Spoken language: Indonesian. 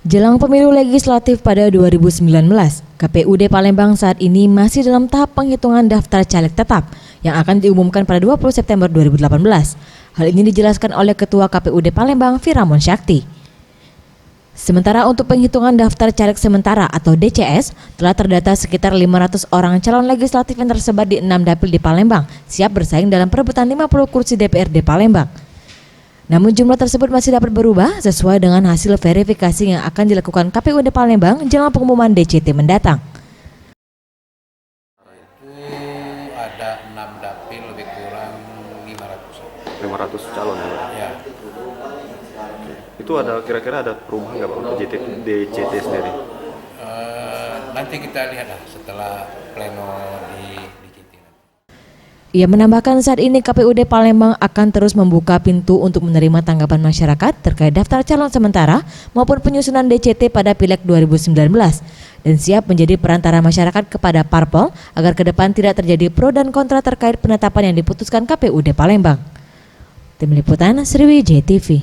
Jelang pemilu legislatif pada 2019, KPUD Palembang saat ini masih dalam tahap penghitungan daftar caleg tetap yang akan diumumkan pada 20 September 2018. Hal ini dijelaskan oleh Ketua KPUD Palembang, Firamon Syakti. Sementara untuk penghitungan daftar caleg sementara atau DCS, telah terdata sekitar 500 orang calon legislatif yang tersebar di 6 dapil di Palembang, siap bersaing dalam perebutan 50 kursi DPRD Palembang. Namun jumlah tersebut masih dapat berubah sesuai dengan hasil verifikasi yang akan dilakukan KPUD Palembang jelang pengumuman DCT mendatang. Itu ada 6 dapil lebih kurang 500 calon ya, Pak? ya. Itu ada kira-kira ada perubahan nggak Pak untuk DCT sendiri? Nanti kita lihatlah setelah pleno di DCT. Ia menambahkan saat ini KPUD Palembang akan terus membuka pintu untuk menerima tanggapan masyarakat terkait daftar calon sementara maupun penyusunan DCT pada Pileg 2019 dan siap menjadi perantara masyarakat kepada parpol agar ke depan tidak terjadi pro dan kontra terkait penetapan yang diputuskan KPUD Palembang. Tim Liputan Sriwijaya TV.